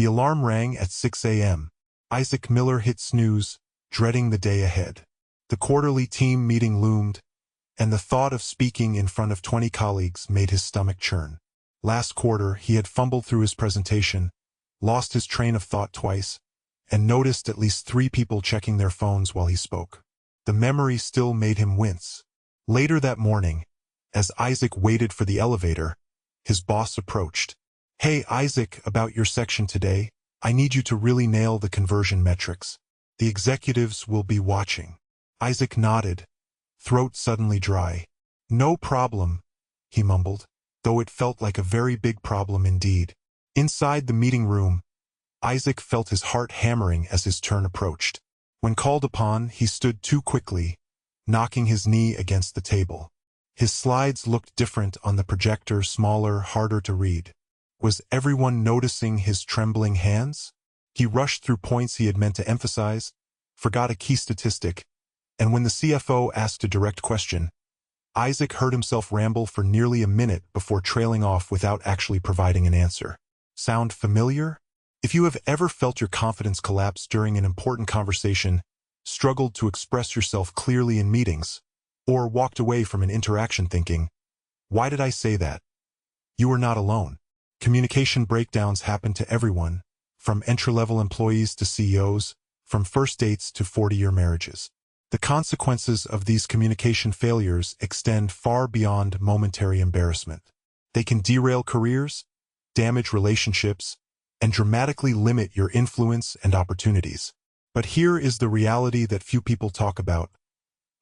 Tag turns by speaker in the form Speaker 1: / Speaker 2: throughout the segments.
Speaker 1: alarm rang at 6 a.m. Isaac Miller hit snooze, dreading the day ahead. The quarterly team meeting loomed, and the thought of speaking in front of 20 colleagues made his stomach churn. Last quarter, he had fumbled through his presentation, lost his train of thought twice, and noticed at least 3 people checking their phones while he spoke. The memory still made him wince. Later that morning, as Isaac waited for the elevator, his boss approached. "Hey, Isaac, about your section today, I need you to really nail the conversion metrics. The executives will be watching." Isaac nodded, throat suddenly dry. "No problem," he mumbled, though it felt like a very big problem indeed. Inside the meeting room, Isaac felt his heart hammering as his turn approached. When called upon, he stood too quickly, knocking his knee against the table. His slides looked different on the projector, smaller, harder to read. Was everyone noticing his trembling hands? He rushed through points he had meant to emphasize, forgot a key statistic, and when the CFO asked a direct question, Isaac heard himself ramble for nearly a minute before trailing off without actually providing an answer. Sound familiar? If you have ever felt your confidence collapse during an important conversation, struggled to express yourself clearly in meetings, or walked away from an interaction thinking, "Why did I say that?" You are not alone. Communication breakdowns happen to everyone, from entry-level employees to CEOs, from first dates to 40-year marriages. The consequences of these communication failures extend far beyond momentary embarrassment. They can derail careers, damage relationships, and dramatically limit your influence and opportunities. But here is the reality that few people talk about.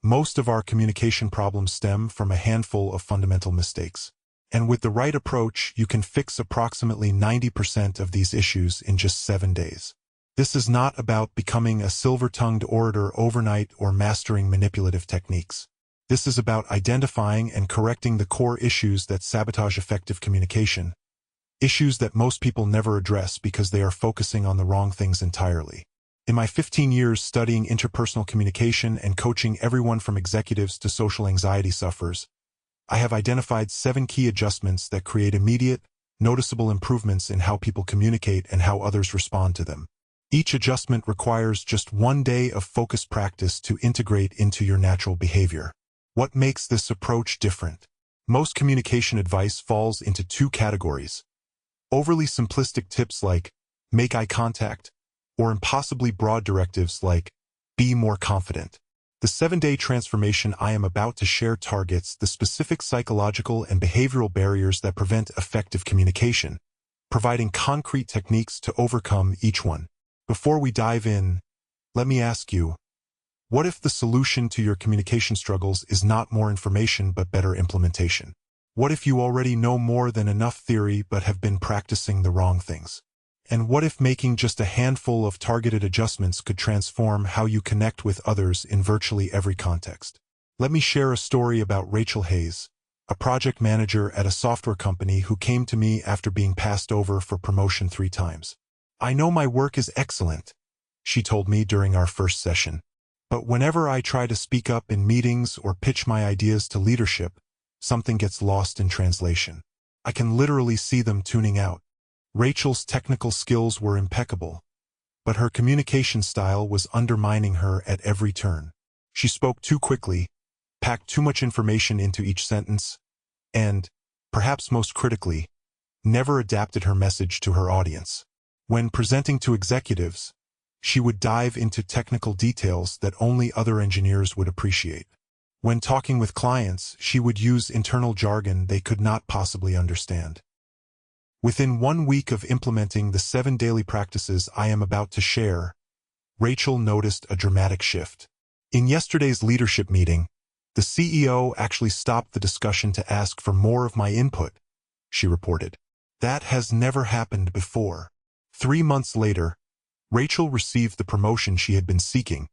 Speaker 1: Most of our communication problems stem from a handful of fundamental mistakes. And with the right approach, you can fix approximately 90% of these issues in just 7 days. This is not about becoming a silver-tongued orator overnight or mastering manipulative techniques. This is about identifying and correcting the core issues that sabotage effective communication. Issues that most people never address because they are focusing on the wrong things entirely. In my 15 years studying interpersonal communication and coaching everyone from executives to social anxiety sufferers, I have identified 7 key adjustments that create immediate, noticeable improvements in how people communicate and how others respond to them. Each adjustment requires just 1 day of focused practice to integrate into your natural behavior. What makes this approach different? Most communication advice falls into 2 categories. Overly simplistic tips like, make eye contact, or impossibly broad directives like, be more confident. The 7-day transformation I am about to share targets the specific psychological and behavioral barriers that prevent effective communication, providing concrete techniques to overcome each one. Before we dive in, let me ask you, what if the solution to your communication struggles is not more information but better implementation? What if you already know more than enough theory but have been practicing the wrong things? And what if making just a handful of targeted adjustments could transform how you connect with others in virtually every context? Let me share a story about Rachel Hayes, a project manager at a software company who came to me after being passed over for promotion 3 times. "I know my work is excellent," she told me during our first session, "but whenever I try to speak up in meetings or pitch my ideas to leadership, something gets lost in translation. I can literally see them tuning out." Rachel's technical skills were impeccable, but her communication style was undermining her at every turn. She spoke too quickly, packed too much information into each sentence, and, perhaps most critically, never adapted her message to her audience. When presenting to executives, she would dive into technical details that only other engineers would appreciate. When talking with clients, she would use internal jargon they could not possibly understand. Within 1 week of implementing the 7 daily practices I am about to share, Rachel noticed a dramatic shift. In yesterday's leadership meeting, the CEO actually stopped the discussion to ask for more of my input, she reported. That has never happened before. 3 months later, Rachel received the promotion she had been seeking,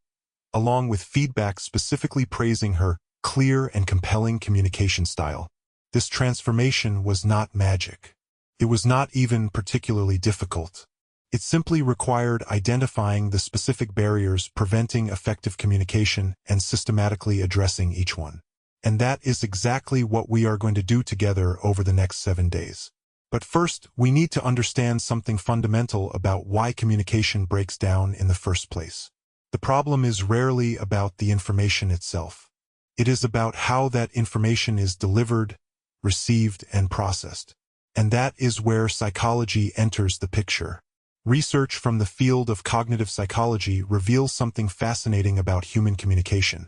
Speaker 1: along with feedback specifically praising her clear and compelling communication style. This transformation was not magic. It was not even particularly difficult. It simply required identifying the specific barriers preventing effective communication and systematically addressing each one. And that is exactly what we are going to do together over the next 7 days. But first, we need to understand something fundamental about why communication breaks down in the first place. The problem is rarely about the information itself. It is about how that information is delivered, received, and processed. And that is where psychology enters the picture. Research from the field of cognitive psychology reveals something fascinating about human communication.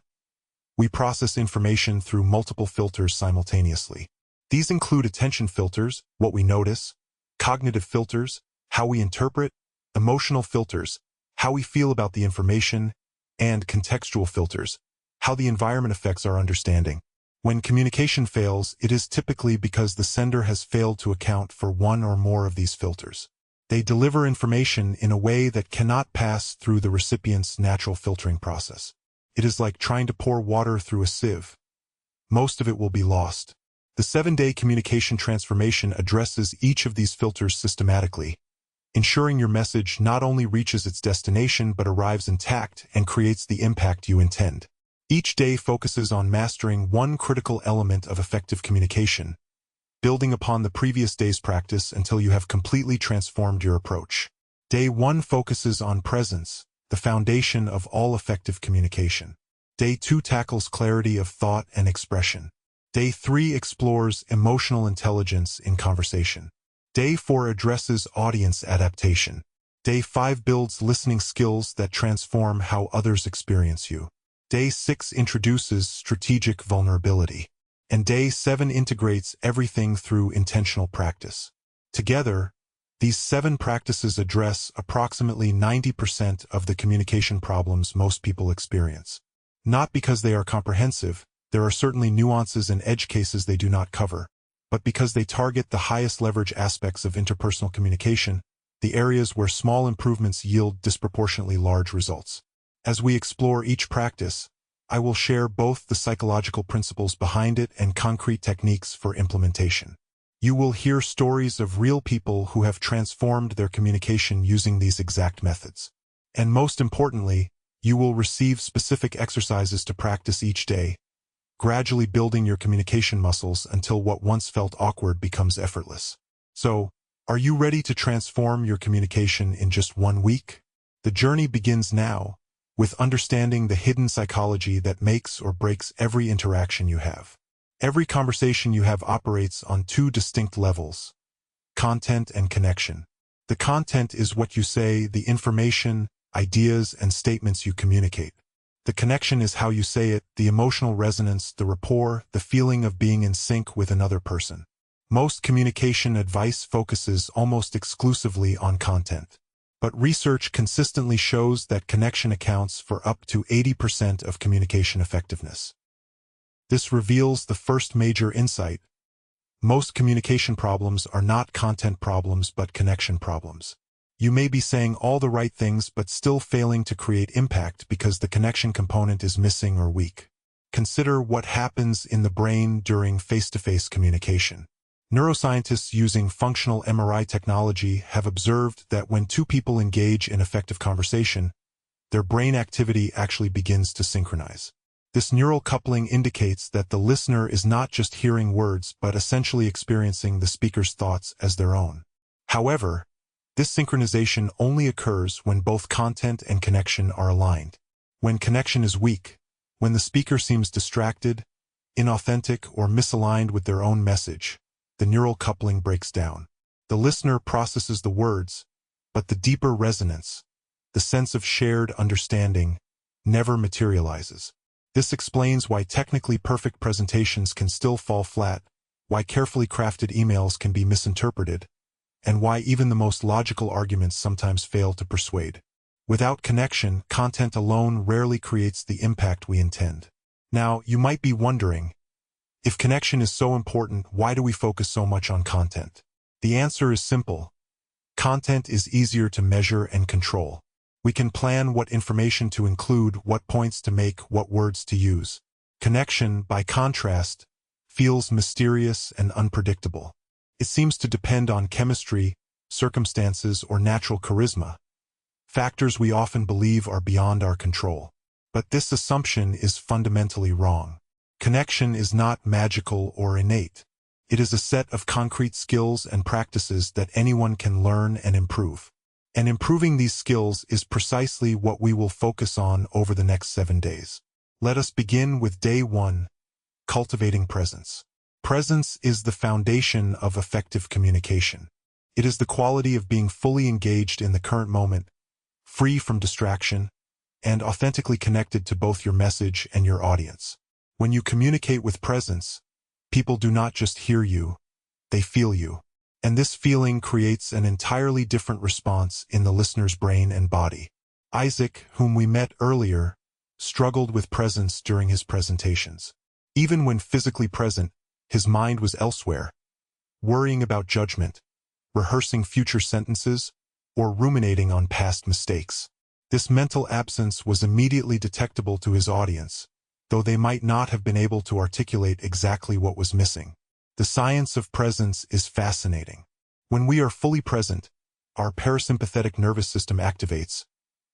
Speaker 1: We process information through multiple filters simultaneously. These include attention filters, what we notice, cognitive filters, how we interpret, emotional filters, how we feel about the information, and contextual filters, how the environment affects our understanding. When communication fails, it is typically because the sender has failed to account for one or more of these filters. They deliver information in a way that cannot pass through the recipient's natural filtering process. It is like trying to pour water through a sieve. Most of it will be lost. The 7-day communication transformation addresses each of these filters systematically, ensuring your message not only reaches its destination but arrives intact and creates the impact you intend. Each day focuses on mastering one critical element of effective communication, building upon the previous day's practice until you have completely transformed your approach. Day 1 focuses on presence, the foundation of all effective communication. Day 2 tackles clarity of thought and expression. Day 3 explores emotional intelligence in conversation. Day 4 addresses audience adaptation. Day 5 builds listening skills that transform how others experience you. Day 6 introduces strategic vulnerability. And Day 7 integrates everything through intentional practice. Together, these 7 practices address approximately 90% of the communication problems most people experience. Not because they are comprehensive, there are certainly nuances and edge cases they do not cover, but because they target the highest leverage aspects of interpersonal communication, the areas where small improvements yield disproportionately large results. As we explore each practice, I will share both the psychological principles behind it and concrete techniques for implementation. You will hear stories of real people who have transformed their communication using these exact methods. And most importantly, you will receive specific exercises to practice each day, gradually building your communication muscles until what once felt awkward becomes effortless. So, are you ready to transform your communication in just 1 week? The journey begins now, with understanding the hidden psychology that makes or breaks every interaction you have. Every conversation you have operates on 2 distinct levels: content and connection. The content is what you say, the information, ideas, and statements you communicate. The connection is how you say it, the emotional resonance, the rapport, the feeling of being in sync with another person. Most communication advice focuses almost exclusively on content. But research consistently shows that connection accounts for up to 80% of communication effectiveness. This reveals the first major insight. Most communication problems are not content problems but connection problems. You may be saying all the right things but still failing to create impact because the connection component is missing or weak. Consider what happens in the brain during face-to-face communication. Neuroscientists using functional MRI technology have observed that when 2 people engage in effective conversation, their brain activity actually begins to synchronize. This neural coupling indicates that the listener is not just hearing words but essentially experiencing the speaker's thoughts as their own. However, this synchronization only occurs when both content and connection are aligned. When connection is weak, when the speaker seems distracted, inauthentic, or misaligned with their own message, the neural coupling breaks down. The listener processes the words, but the deeper resonance, the sense of shared understanding, never materializes. This explains why technically perfect presentations can still fall flat, why carefully crafted emails can be misinterpreted, and why even the most logical arguments sometimes fail to persuade. Without connection, content alone rarely creates the impact we intend. Now, you might be wondering, if connection is so important, why do we focus so much on content? The answer is simple. Content is easier to measure and control. We can plan what information to include, what points to make, what words to use. Connection, by contrast, feels mysterious and unpredictable. It seems to depend on chemistry, circumstances, or natural charisma, factors we often believe are beyond our control. But this assumption is fundamentally wrong. Connection is not magical or innate. It is a set of concrete skills and practices that anyone can learn and improve. And improving these skills is precisely what we will focus on over the next 7 days. Let us begin with day 1, cultivating presence. Presence is the foundation of effective communication. It is the quality of being fully engaged in the current moment, free from distraction, and authentically connected to both your message and your audience. When you communicate with presence, people do not just hear you, they feel you. And this feeling creates an entirely different response in the listener's brain and body. Isaac, whom we met earlier, struggled with presence during his presentations. Even when physically present, his mind was elsewhere, worrying about judgment, rehearsing future sentences, or ruminating on past mistakes. This mental absence was immediately detectable to his audience, though they might not have been able to articulate exactly what was missing. The science of presence is fascinating. When we are fully present, our parasympathetic nervous system activates,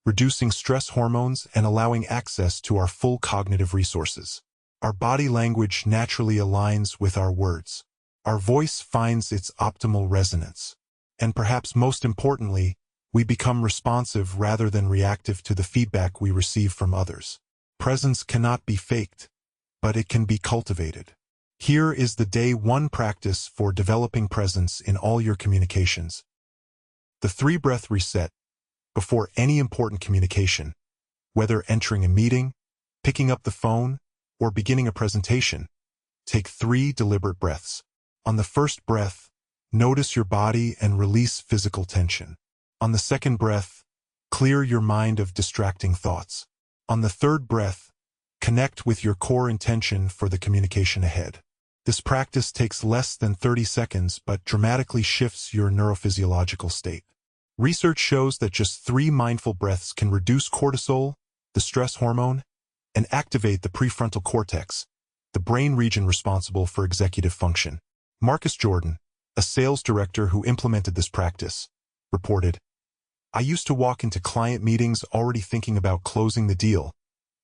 Speaker 1: reducing stress hormones and allowing access to our full cognitive resources. Our body language naturally aligns with our words. Our voice finds its optimal resonance. And perhaps most importantly, we become responsive rather than reactive to the feedback we receive from others. Presence cannot be faked, but it can be cultivated. Here is the day 1 practice for developing presence in all your communications. The 3-breath reset. Before any important communication, whether entering a meeting, picking up the phone, or beginning a presentation, take 3 deliberate breaths. On the first breath, notice your body and release physical tension. On the second breath, clear your mind of distracting thoughts. On the third breath, connect with your core intention for the communication ahead. This practice takes less than 30 seconds but dramatically shifts your neurophysiological state. Research shows that just 3 mindful breaths can reduce cortisol, the stress hormone, and activate the prefrontal cortex, the brain region responsible for executive function. Marcus Jordan, a sales director who implemented this practice, reported, "I used to walk into client meetings already thinking about closing the deal,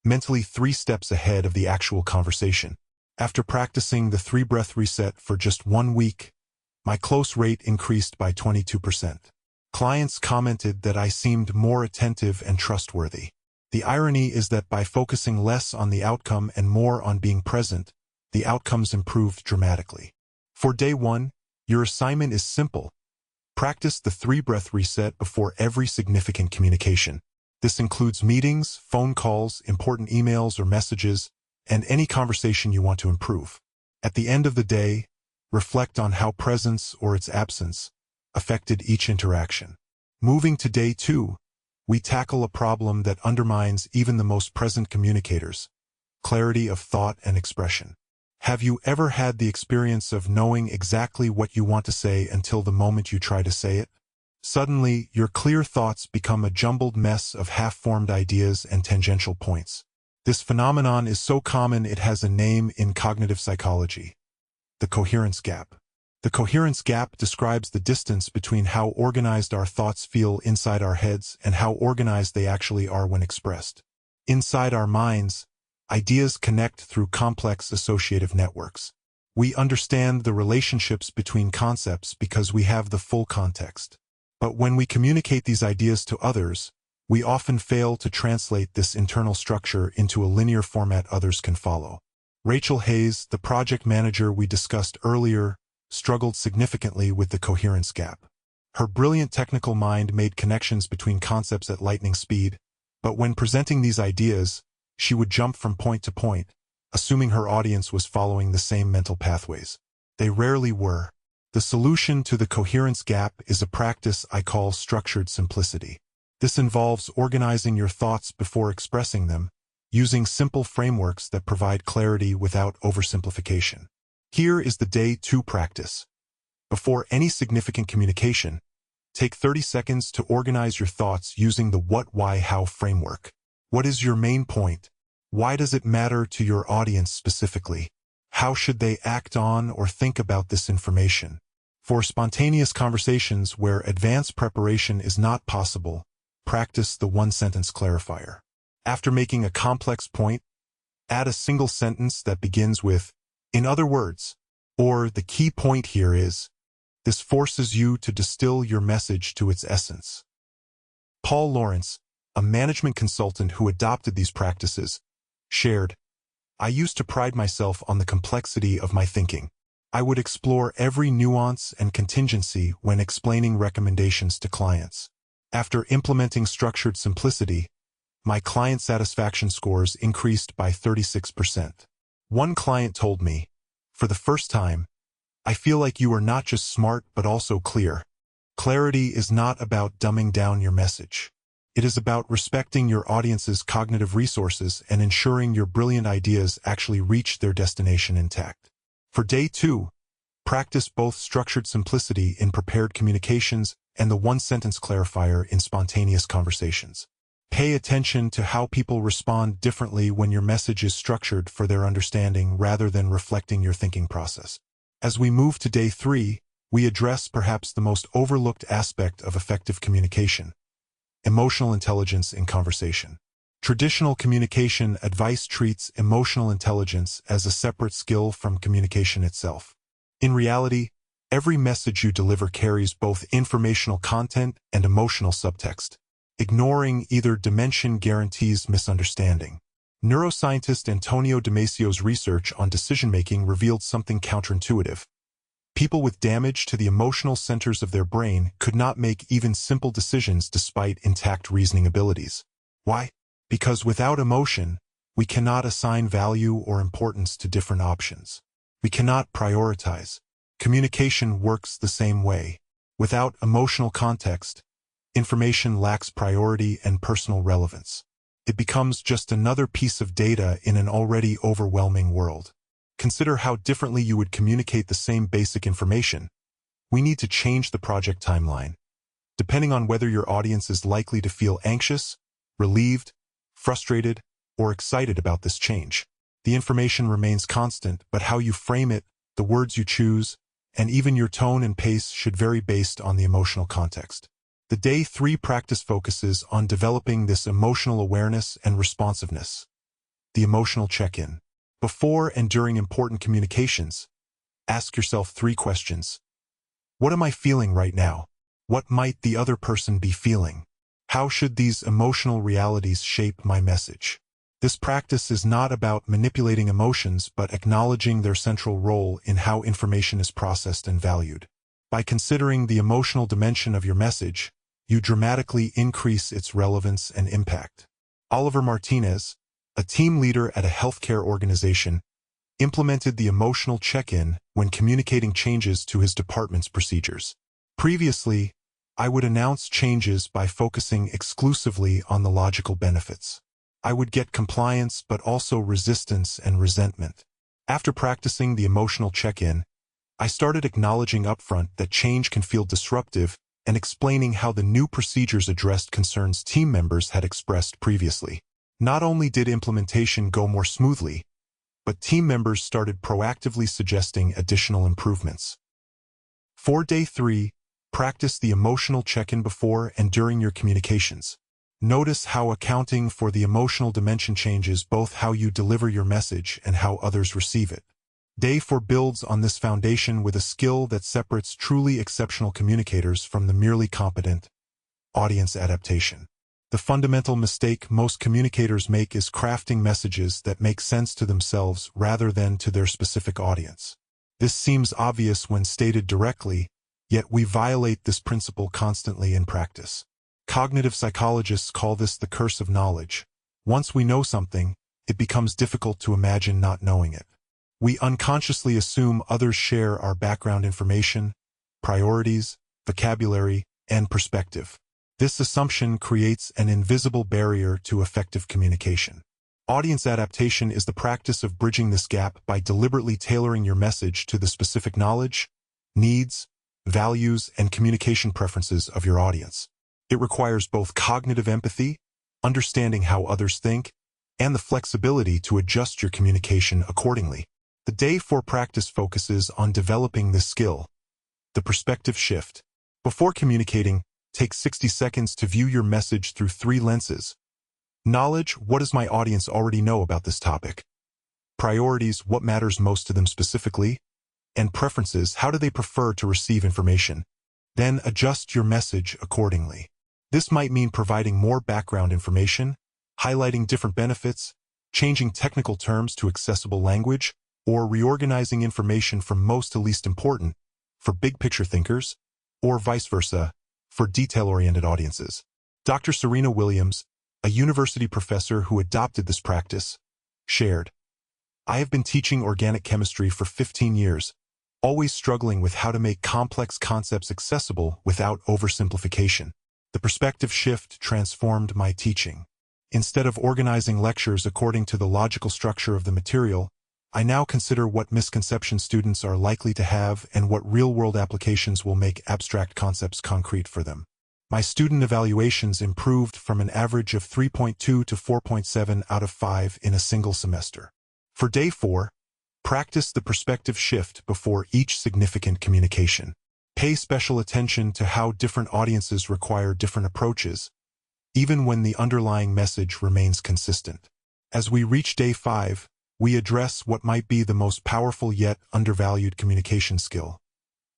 Speaker 1: mentally 3 steps ahead of the actual conversation. After practicing the 3-breath reset for just 1 week, my close rate increased by 22%. Clients commented that I seemed more attentive and trustworthy. The irony is that by focusing less on the outcome and more on being present, the outcomes improved dramatically." For day 1, your assignment is simple. Practice the 3-breath reset before every significant communication. This includes meetings, phone calls, important emails or messages, and any conversation you want to improve. At the end of the day, reflect on how presence or its absence affected each interaction. Moving to day 2, we tackle a problem that undermines even the most present communicators: clarity of thought and expression. Have you ever had the experience of knowing exactly what you want to say until the moment you try to say it? Suddenly, your clear thoughts become a jumbled mess of half-formed ideas and tangential points. This phenomenon is so common it has a name in cognitive psychology: the coherence gap. The coherence gap describes the distance between how organized our thoughts feel inside our heads and how organized they actually are when expressed. Inside our minds, ideas connect through complex associative networks. We understand the relationships between concepts because we have the full context. But when we communicate these ideas to others, we often fail to translate this internal structure into a linear format others can follow. Rachel Hayes, the project manager we discussed earlier, struggled significantly with the coherence gap. Her brilliant technical mind made connections between concepts at lightning speed, but when presenting these ideas, she would jump from point to point, assuming her audience was following the same mental pathways. They rarely were. The solution to the coherence gap is a practice I call structured simplicity. This involves organizing your thoughts before expressing them, using simple frameworks that provide clarity without oversimplification. Here is the day 2 practice. Before any significant communication, take 30 seconds to organize your thoughts using the what, why, how framework. What is your main point? Why does it matter to your audience specifically? How should they act on or think about this information? For spontaneous conversations where advanced preparation is not possible, practice the 1-sentence clarifier. After making a complex point, add a single sentence that begins with, "In other words," Or the key point here is, this forces you to distill your message to its essence. Paul Lawrence, a management consultant who adopted these practices, shared, "I used to pride myself on the complexity of my thinking. I would explore every nuance and contingency when explaining recommendations to clients. After implementing structured simplicity, my client satisfaction scores increased by 36%. One client told me, "For the first time, I feel like you are not just smart but also clear. Clarity is not about dumbing down your message. It is about respecting your audience's cognitive resources and ensuring your brilliant ideas actually reach their destination intact." For day 2, practice both structured simplicity in prepared communications and the one-sentence clarifier in spontaneous conversations. Pay attention to how people respond differently when your message is structured for their understanding rather than reflecting your thinking process. As we move to day 3, we address perhaps the most overlooked aspect of effective communication: emotional intelligence in conversation. Traditional communication advice treats emotional intelligence as a separate skill from communication itself. In reality, every message you deliver carries both informational content and emotional subtext. Ignoring either dimension guarantees misunderstanding. Neuroscientist Antonio Damasio's research on decision-making revealed something counterintuitive. People with damage to the emotional centers of their brain could not make even simple decisions despite intact reasoning abilities. Why? Because without emotion, we cannot assign value or importance to different options. We cannot prioritize. Communication works the same way. Without emotional context, information lacks priority and personal relevance. It becomes just another piece of data in an already overwhelming world. Consider how differently you would communicate the same basic information. We need to change the project timeline. Depending on whether your audience is likely to feel anxious, relieved, frustrated, or excited about this change. The information remains constant, but how you frame it, the words you choose, and even your tone and pace should vary based on the emotional context. The day 3 practice focuses on developing this emotional awareness and responsiveness. The emotional check-in. Before and during important communications, ask yourself 3 questions. What am I feeling right now? What might the other person be feeling? How should these emotional realities shape my message? This practice is not about manipulating emotions but acknowledging their central role in how information is processed and valued. By considering the emotional dimension of your message, you dramatically increase its relevance and impact. Oliver Martinez, a team leader at a healthcare organization, implemented the emotional check-in when communicating changes to his department's procedures. Previously, I would announce changes by focusing exclusively on the logical benefits. I would get compliance but also resistance and resentment. After practicing the emotional check-in, I started acknowledging upfront that change can feel disruptive and explaining how the new procedures addressed concerns team members had expressed previously. Not only did implementation go more smoothly, but team members started proactively suggesting additional improvements. For day 3, practice the emotional check-in before and during your communications. Notice how accounting for the emotional dimension changes both how you deliver your message and how others receive it. Day 4 builds on this foundation with a skill that separates truly exceptional communicators from the merely competent: audience adaptation. The fundamental mistake most communicators make is crafting messages that make sense to themselves rather than to their specific audience. This seems obvious when stated directly, yet we violate this principle constantly in practice. Cognitive psychologists call this the curse of knowledge. Once we know something, it becomes difficult to imagine not knowing it. We unconsciously assume others share our background information, priorities, vocabulary, and perspective. This assumption creates an invisible barrier to effective communication. Audience adaptation is the practice of bridging this gap by deliberately tailoring your message to the specific knowledge, needs, values, and communication preferences of your audience. It requires both cognitive empathy, understanding how others think, and the flexibility to adjust your communication accordingly. The day 4 practice focuses on developing this skill. The perspective shift. Before communicating, take 60 seconds to view your message through 3 lenses. Knowledge: what does my audience already know about this topic? Priorities: what matters most to them specifically? and preferences. How do they prefer to receive information? Then adjust your message accordingly. This might mean providing more background information, highlighting different benefits, changing technical terms to accessible language, or reorganizing information from most to least important for big-picture thinkers, or vice versa, for detail-oriented audiences. Dr. Serena Williams, a university professor who adopted this practice, shared, "I have been teaching organic chemistry for 15 years, always struggling with how to make complex concepts accessible without oversimplification. The perspective shift transformed my teaching. Instead of organizing lectures according to the logical structure of the material, I now consider what misconceptions students are likely to have and what real-world applications will make abstract concepts concrete for them. My student evaluations improved from an average of 3.2 to 4.7 out of 5 in a single semester." For day 4, practice the perspective shift before each significant communication. Pay special attention to how different audiences require different approaches, even when the underlying message remains consistent. As we reach day 5, we address what might be the most powerful yet undervalued communication skill: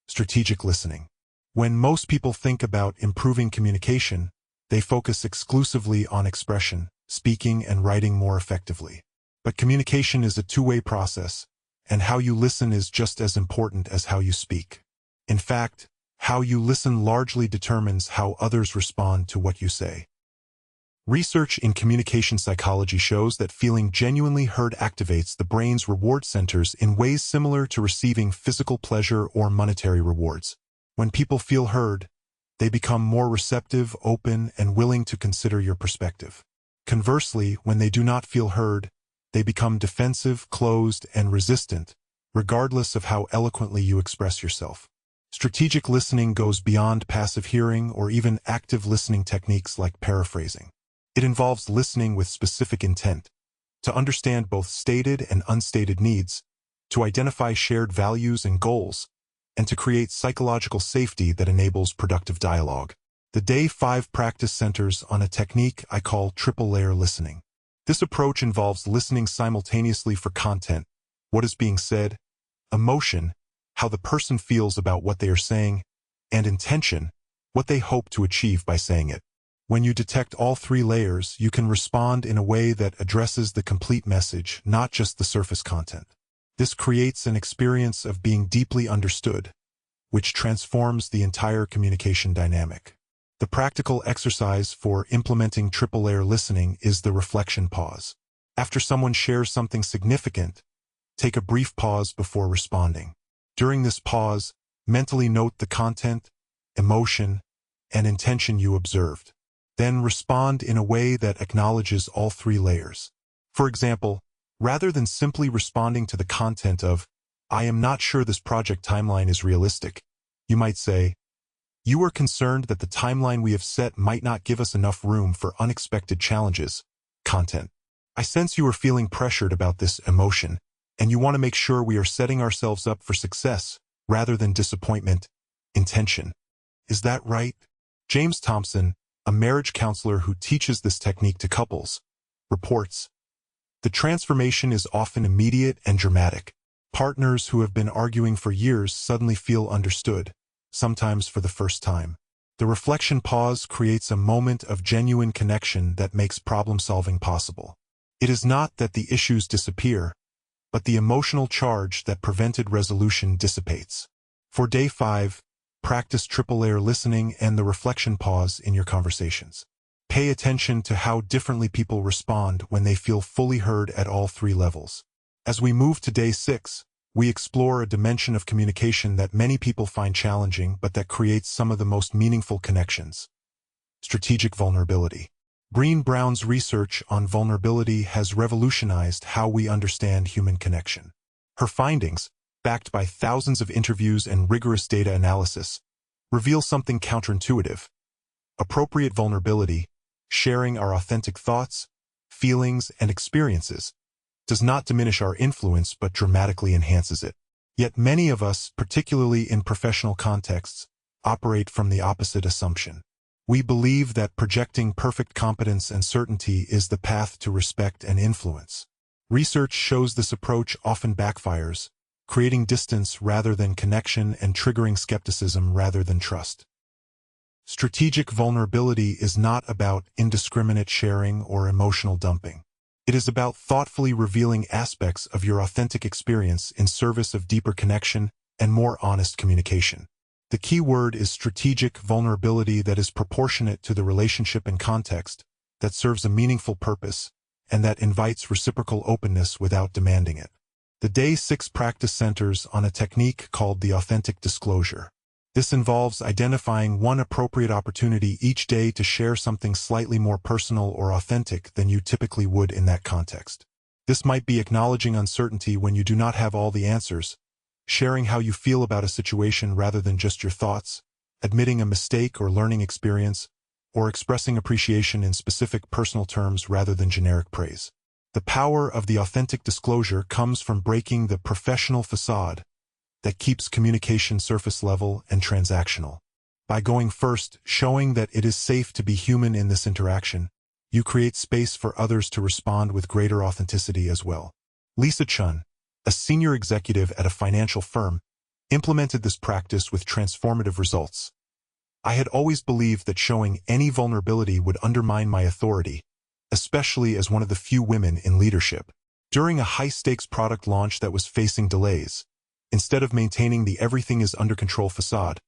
Speaker 1: strategic listening. When most people think about improving communication, they focus exclusively on expression, speaking and writing more effectively. But communication is a two-way process, and how you listen is just as important as how you speak. In fact, how you listen largely determines how others respond to what you say. Research in communication psychology shows that feeling genuinely heard activates the brain's reward centers in ways similar to receiving physical pleasure or monetary rewards. When people feel heard, they become more receptive, open, and willing to consider your perspective. Conversely, when they do not feel heard, they become defensive, closed, and resistant, regardless of how eloquently you express yourself. Strategic listening goes beyond passive hearing or even active listening techniques like paraphrasing. It involves listening with specific intent, to understand both stated and unstated needs, to identify shared values and goals, and to create psychological safety that enables productive dialogue. The Day 5 practice centers on a technique I call triple-layer listening. This approach involves listening simultaneously for content, what is being said, emotion, how the person feels about what they are saying, and intention, what they hope to achieve by saying it. When you detect all three layers, you can respond in a way that addresses the complete message, not just the surface content. This creates an experience of being deeply understood, which transforms the entire communication dynamic. The practical exercise for implementing triple-layer listening is the reflection pause. After someone shares something significant, take a brief pause before responding. During this pause, mentally note the content, emotion, and intention you observed. Then respond in a way that acknowledges all three layers. For example, rather than simply responding to the content of, "I am not sure this project timeline is realistic," you might say, "You are concerned that the timeline we have set might not give us enough room for unexpected challenges." Content: "I sense you are feeling pressured about this emotion, and you want to make sure we are setting ourselves up for success rather than disappointment." Intention: "Is that right?" James Thompson, a marriage counselor who teaches this technique to couples, reports, "The transformation is often immediate and dramatic. Partners who have been arguing for years suddenly feel understood, sometimes for the first time. The reflection pause creates a moment of genuine connection that makes problem-solving possible. It is not that the issues disappear, but the emotional charge that prevented resolution dissipates." For Day 5, practice triple-layer listening and the reflection pause in your conversations. Pay attention to how differently people respond when they feel fully heard at all three levels. As we move to Day 6, we explore a dimension of communication that many people find challenging but that creates some of the most meaningful connections: strategic vulnerability. Brené Brown's research on vulnerability has revolutionized how we understand human connection. Her findings, backed by thousands of interviews and rigorous data analysis, reveal something counterintuitive. Appropriate vulnerability, sharing our authentic thoughts, feelings, and experiences, does not diminish our influence but dramatically enhances it. Yet many of us, particularly in professional contexts, operate from the opposite assumption. We believe that projecting perfect competence and certainty is the path to respect and influence. Research shows this approach often backfires, creating distance rather than connection and triggering skepticism rather than trust. Strategic vulnerability is not about indiscriminate sharing or emotional dumping. It is about thoughtfully revealing aspects of your authentic experience in service of deeper connection and more honest communication. The key word is strategic vulnerability, that is proportionate to the relationship and context, that serves a meaningful purpose, and that invites reciprocal openness without demanding it. The Day 6 practice centers on a technique called the authentic disclosure. This involves identifying one appropriate opportunity each day to share something slightly more personal or authentic than you typically would in that context. This might be acknowledging uncertainty when you do not have all the answers, sharing how you feel about a situation rather than just your thoughts, admitting a mistake or learning experience, or expressing appreciation in specific personal terms rather than generic praise. The power of the authentic disclosure comes from breaking the professional facade that keeps communication surface level and transactional. By going first, showing that it is safe to be human in this interaction, you create space for others to respond with greater authenticity as well. Lisa Chun, a senior executive at a financial firm, implemented this practice with transformative results. I had always believed that showing any vulnerability would undermine my authority, especially as one of the few women in leadership. During a high-stakes product launch that was facing delays, instead of maintaining the everything is under control facade,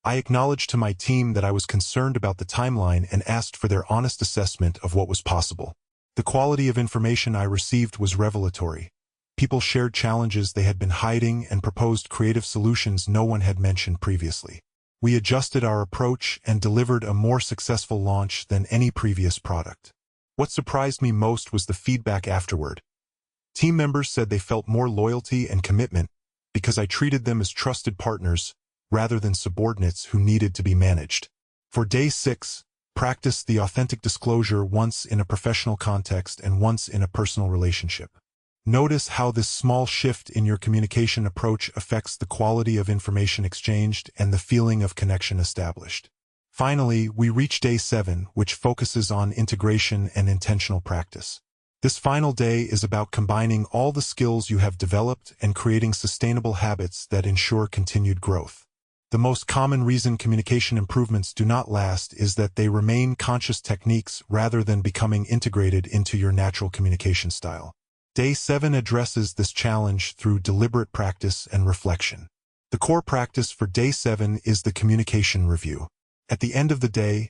Speaker 1: I acknowledged to my team that I was concerned about the timeline and asked for their honest assessment of what was possible. The quality of information I received was revelatory. People shared challenges they had been hiding and proposed creative solutions no one had mentioned previously. We adjusted our approach and delivered a more successful launch than any previous product. What surprised me most was the feedback afterward. Team members said they felt more loyalty and commitment because I treated them as trusted partners rather than subordinates who needed to be managed. For Day 6, practice the authentic disclosure once in a professional context and once in a personal relationship. Notice how this small shift in your communication approach affects the quality of information exchanged and the feeling of connection established. Finally, we reach Day 7, which focuses on integration and intentional practice. This final day is about combining all the skills you have developed and creating sustainable habits that ensure continued growth. The most common reason communication improvements do not last is that they remain conscious techniques rather than becoming integrated into your natural communication style. Day 7 addresses this challenge through deliberate practice and reflection. The core practice for Day 7 is the communication review. At the end of the day,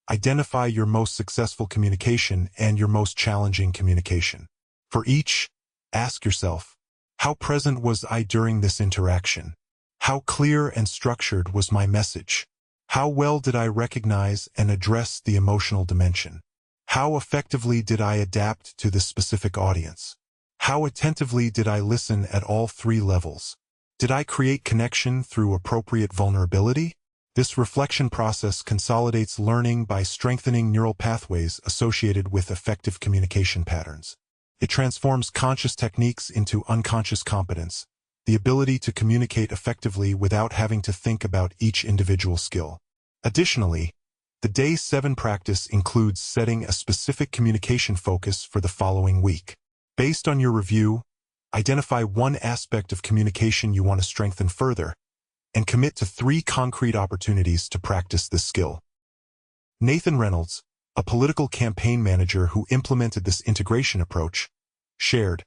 Speaker 1: identify your most successful communication and your most challenging communication. For each, ask yourself, how present was I during this interaction? How clear and structured was my message? How well did I recognize and address the emotional dimension? How effectively did I adapt to this specific audience? How attentively did I listen at all 3 levels? Did I create connection through appropriate vulnerability? This reflection process consolidates learning by strengthening neural pathways associated with effective communication patterns. It transforms conscious techniques into unconscious competence, the ability to communicate effectively without having to think about each individual skill. Additionally, the Day 7 practice includes setting a specific communication focus for the following week. Based on your review, identify one aspect of communication you want to strengthen further, and commit to 3 concrete opportunities to practice this skill. Nathan Reynolds, a political campaign manager who implemented this integration approach, shared,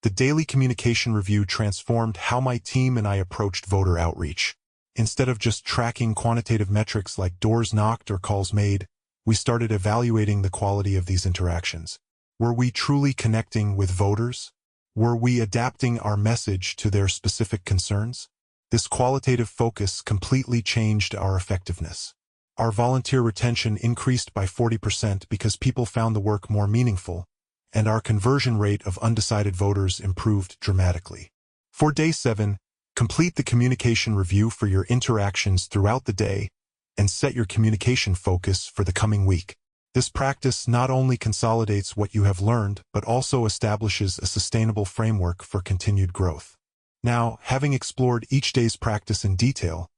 Speaker 1: "The daily communication review transformed how my team and I approached voter outreach. Instead of just tracking quantitative metrics like doors knocked or calls made, we started evaluating the quality of these interactions. Were we truly connecting with voters? Were we adapting our message to their specific concerns? This qualitative focus completely changed our effectiveness. Our volunteer retention increased by 40% because people found the work more meaningful, and our conversion rate of undecided voters improved dramatically." For Day 7, complete the communication review for your interactions throughout the day and set your communication focus for the coming week. This practice not only consolidates what you have learned, but also establishes a sustainable framework for continued growth. Now, having explored each day's practice in detail,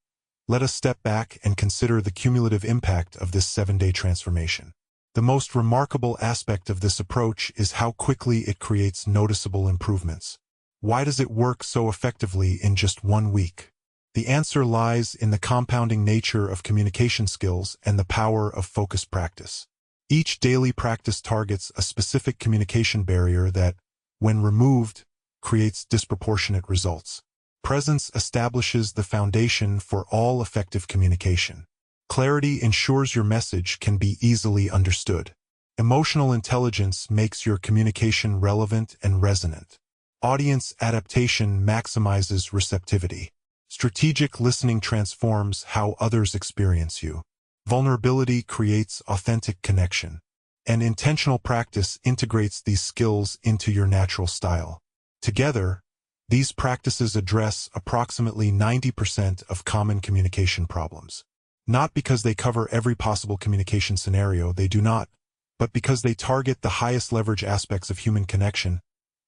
Speaker 1: let us step back and consider the cumulative impact of this 7-day transformation. The most remarkable aspect of this approach is how quickly it creates noticeable improvements. Why does it work so effectively in just 1 week? The answer lies in the compounding nature of communication skills and the power of focused practice. Each daily practice targets a specific communication barrier that, when removed, creates disproportionate results. Presence establishes the foundation for all effective communication. Clarity ensures your message can be easily understood. Emotional intelligence makes your communication relevant and resonant. Audience adaptation maximizes receptivity. Strategic listening transforms how others experience you. Vulnerability creates authentic connection. And intentional practice integrates these skills into your natural style. Together, these practices address approximately 90% of common communication problems. Not because they cover every possible communication scenario, they do not, but because they target the highest leverage aspects of human connection,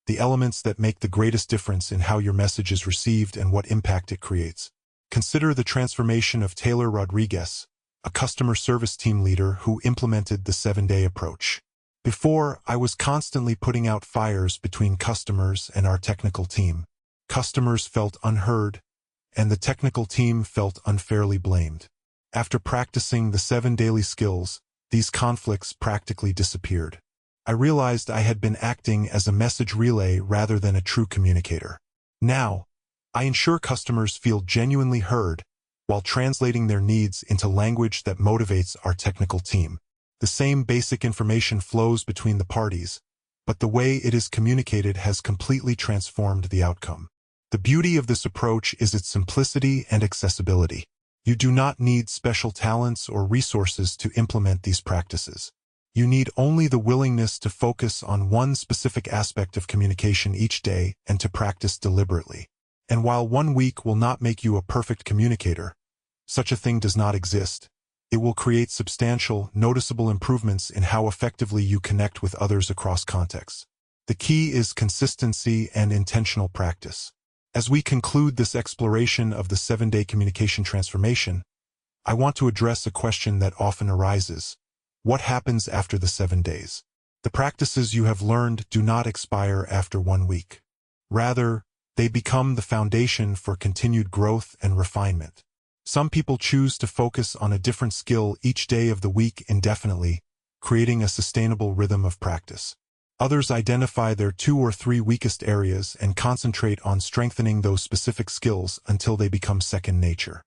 Speaker 1: the elements that make the greatest difference in how your message is received and what impact it creates. Consider the transformation of Taylor Rodriguez, a customer service team leader who implemented the 7-day approach. Before, I was constantly putting out fires between customers and our technical team. Customers felt unheard, and the technical team felt unfairly blamed. After practicing the 7 daily skills, these conflicts practically disappeared. I realized I had been acting as a message relay rather than a true communicator. Now, I ensure customers feel genuinely heard while translating their needs into language that motivates our technical team. The same basic information flows between the parties, but the way it is communicated has completely transformed the outcome. The beauty of this approach is its simplicity and accessibility. You do not need special talents or resources to implement these practices. You need only the willingness to focus on one specific aspect of communication each day and to practice deliberately. And while 1 week will not make you a perfect communicator, such a thing does not exist. It will create substantial, noticeable improvements in how effectively you connect with others across contexts. The key is consistency and intentional practice. As we conclude this exploration of the 7-day communication transformation, I want to address a question that often arises. What happens after the 7 days? The practices you have learned do not expire after 1 week. Rather, they become the foundation for continued growth and refinement. Some people choose to focus on a different skill each day of the week indefinitely, creating a sustainable rhythm of practice. Others identify their 2 or 3 weakest areas and concentrate on strengthening those specific skills until they become second nature.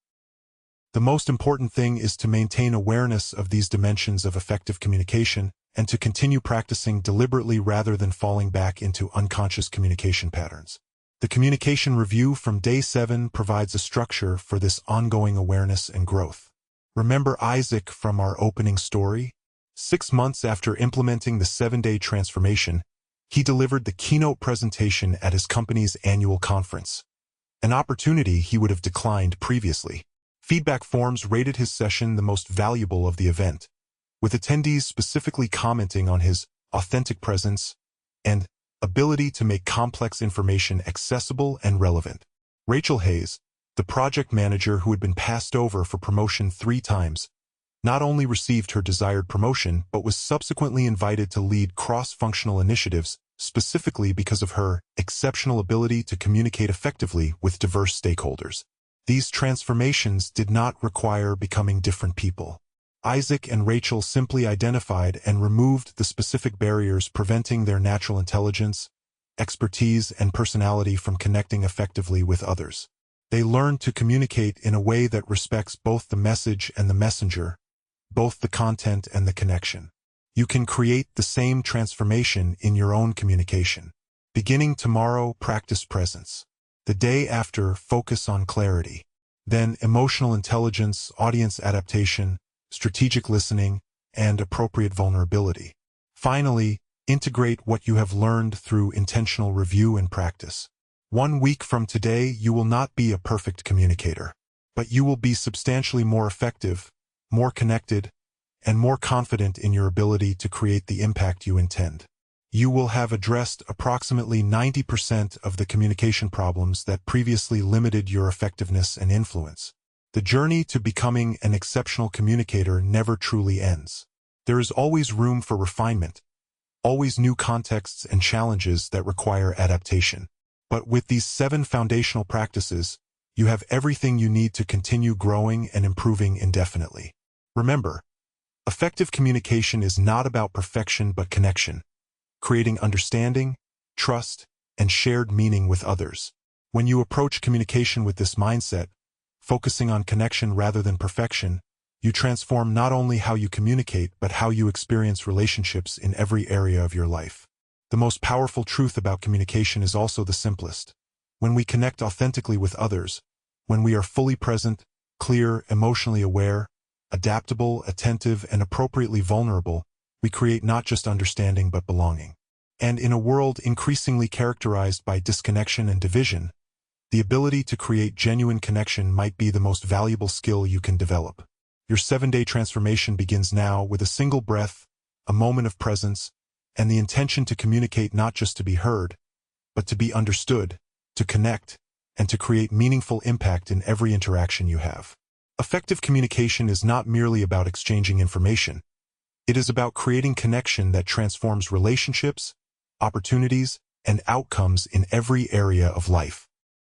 Speaker 1: The most important thing is to maintain awareness of these dimensions of effective communication and to continue practicing deliberately rather than falling back into unconscious communication patterns. The communication review from day 7 provides a structure for this ongoing awareness and growth. Remember Isaac from our opening story? 6 months after implementing the 7-day transformation, he delivered the keynote presentation at his company's annual conference, an opportunity he would have declined previously. Feedback forms rated his session the most valuable of the event, with attendees specifically commenting on his authentic presence and ability to make complex information accessible and relevant. Rachel Hayes, the project manager who had been passed over for promotion 3 times, not only received her desired promotion but was subsequently invited to lead cross-functional initiatives specifically because of her exceptional ability to communicate effectively with diverse stakeholders. These transformations did not require becoming different people. Isaac and Rachel simply identified and removed the specific barriers preventing their natural intelligence, expertise, and personality from connecting effectively with others. They learned to communicate in a way that respects both the message and the messenger, both the content and the connection. You can create the same transformation in your own communication. Beginning tomorrow, practice presence. The day after, focus on clarity. Then emotional intelligence, audience adaptation, strategic listening, and appropriate vulnerability. Finally, integrate what you have learned through intentional review and practice. 1 week from today, you will not be a perfect communicator, but you will be substantially more effective, more connected, and more confident in your ability to create the impact you intend. You will have addressed approximately 90% of the communication problems that previously limited your effectiveness and influence. The journey to becoming an exceptional communicator never truly ends. There is always room for refinement, always new contexts and challenges that require adaptation. But with these 7 foundational practices, you have everything you need to continue growing and improving indefinitely. Remember, effective communication is not about perfection but connection, creating understanding, trust, and shared meaning with others. When you approach communication with this mindset, focusing on connection rather than perfection, you transform not only how you communicate but how you experience relationships in every area of your life. The most powerful truth about communication is also the simplest. When we connect authentically with others, when we are fully present, clear, emotionally aware, adaptable, attentive, and appropriately vulnerable, we create not just understanding but belonging. And in a world increasingly characterized by disconnection and division, the ability to create genuine connection might be the most valuable skill you can develop. Your 7-day transformation begins now with a single breath, a moment of presence, and the intention to communicate not just to be heard, but to be understood, to connect, and to create meaningful impact in every interaction you have. Effective communication is not merely about exchanging information. It is about creating connection that transforms relationships, opportunities, and outcomes in every area of life.